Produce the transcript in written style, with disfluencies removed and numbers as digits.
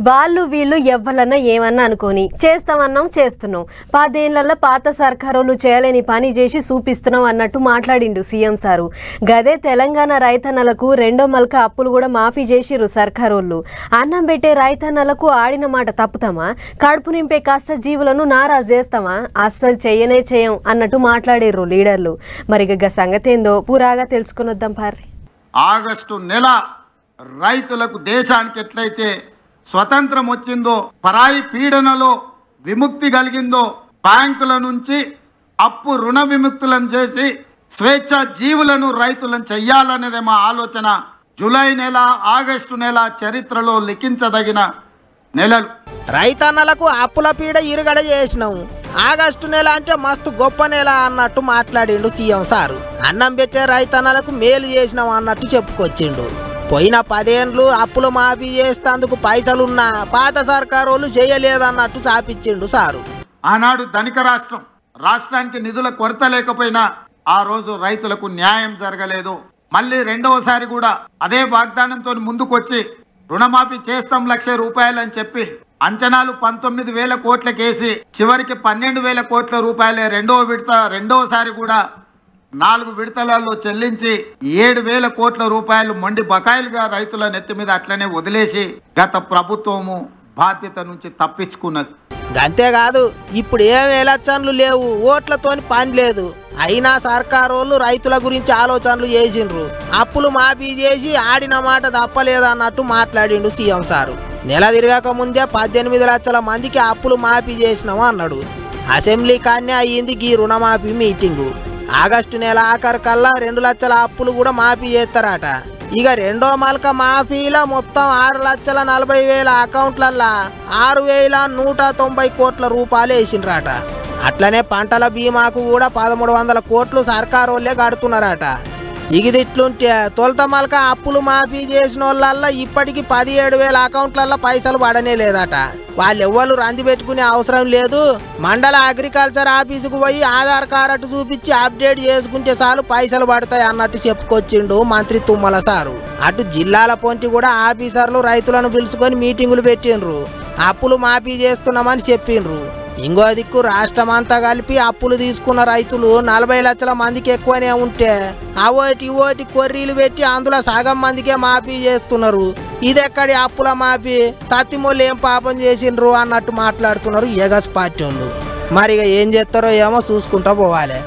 వాళ్ళు వీళ్ళు ఎవ్వలన్నా ఏమన్నా అనుకోని చేస్తామన్నాం చేస్తున్నాం 10 ఏళ్లలో పాత సర్కారోళ్ళు చేయలేని పని చేసి చూపిస్తున్నాం అన్నట్టు మాట్లాడిండు సీఎం సారు. గదే తెలంగాణ రైతన్నలకు రెండో మల్క అప్పులు కూడా మాఫీ చేసిరు సర్కారోళ్ళు. అన్నం పెట్టే రైతన్నలకు ఆడిన మాట తప్పుతామా? కడుపు నింపే కష్టజీవులను నారాజు చేస్తామా? అస్సలు చెయ్యనే చేయం అన్నట్టు మాట్లాడిర్రు లీడర్లు. మరి గ సంగతి ఏందో పూరాగా తెలుసుకుని వద్దాం పార్రి. ఆగస్టు నెల రైతులకు దేశానికి ఎట్లయితే స్వతంత్రం వచ్చిందో, పరాయి పీడనలో విముక్తి కలిగిందో, బ్యాంకుల నుంచి అప్పు రుణ విముక్తులను చేసి స్వేచ్ఛ జీవులను రైతులను చెయ్యాలనేదే మా ఆలోచన. జూలై నెల, ఆగస్టు నెల చరిత్రలో లిఖించదగిన నెలలు. రైతన్నలకు అప్పుల పీడ ఇరుగడ చేసినాం. ఆగస్టు నెల అంటే మస్తు గొప్ప నెల అన్నట్టు మాట్లాడిండు సీఎం సారు. అన్నం పెట్టే రైతన్నలకు మేలు చేసినాం అన్నట్టు చెప్పుకొచ్చిండు. పోయిన 10 ఏళ్ళు అప్పులు మాఫీ చేసేందుకు పైసలున్నా పాత సర్కారోళ్ళు చేయలేదన్నట్టు చాపిచ్చిండు సారు. ఆనాడు ధనిక రాష్ట్రానికి నిధుల కొరత లేకపోయినా ఆ రోజు రైతులకు న్యాయం జరగలేదు. మళ్ళీ రెండవసారి కూడా అదే వాగ్దానంతో ముందుకొచ్చి రుణమాఫీ చేస్తాం 1,00,000 రూపాయలు అని చెప్పి అంచనాలు 19,000 కోట్లకేసి చివరికి 12,000 కోట్ల రూపాయలే రెండవసారి కూడా 4 విడతలలో చెల్లించి 7,000 కోట్ల రూపాయలు మొండి బకాయిలుగా రైతుల నెత్తి మీద అట్లనే వదిలేసి గత ప్రభుత్వము బాధ్యత నుంచి తప్పించుకున్నది. అంతేకాదు ఇప్పుడు ఏం ఎలక్షన్లు లేవు, ఓట్లతోని పని లేదు. అయినా సర్కారోళ్ళు రైతుల గురించి ఆలోచనలు చేసిండ్రు. అప్పులు మాఫీ చేసి ఆడిన మాట తప్పలేదన్నట్టు మాట్లాడిండు సీఎం సారు. నెల తిరగక ముందే 18 లక్షల మందికి అప్పులు మాఫీ చేసినాము అన్నాడు. అసెంబ్లీ కాన్నే అయ్యింది ఈ రుణమాఫీ మీటింగు. ఆగస్టు నెల ఆఖరు కల్లా 2 లక్షల అప్పులు కూడా మాఫీ చేస్తారట. ఇక రెండో మల్క మాఫీల మొత్తం 6,40,000 అకౌంట్లల్లా 6,190 కోట్ల రూపాయలు వేసిండ్రట. అట్లనే పంటల బీమాకు కూడా 1,300 కోట్లు సర్కారోళ్ళే కడుతున్నారట. ఇగిదిట్లుంటే తొలత మల్క అప్పులు మాఫీ చేసిన వాళ్ళల్లా ఇప్పటికి 17,000 అకౌంట్లల్లో పైసలు పడనే లేదట. వాళ్ళెవ్వరు రంది పెట్టుకునే అవసరం లేదు. మండల అగ్రికల్చర్ ఆఫీసుకు పోయి ఆధార్ కార్డు చూపించి అప్డేట్ చేసుకుంటే చాలు పైసలు పడతాయి అన్నట్టు చెప్పుకొచ్చిండు మంత్రి తుమ్మల సారు. అటు జిల్లాల పొంటి కూడా ఆఫీసర్లు రైతులను పిలుచుకొని మీటింగులు పెట్టిండ్రు. అప్పులు మాఫీ చేస్తున్నామని చెప్పిండ్రు. ఇంకో దిక్కు రాష్ట్రమంతా కలిపి అప్పులు తీసుకున్న రైతులు 40 లక్షల మందికి ఎక్కువనే ఉంటే అవోటి కొర్రీలు పెట్టి అందులో సగం మందికే మాఫీ చేస్తున్నారు. ఇదెక్కడి అప్పుల మాఫీ? తత్తిమోళ్ళు ఏం పాపం చేసిండ్రు అన్నట్టు మాట్లాడుతున్నారు ఎగస్ పార్టీ వాళ్ళు. మరి ఏం చేస్తారో ఏమో చూసుకుంటా పోవాలి.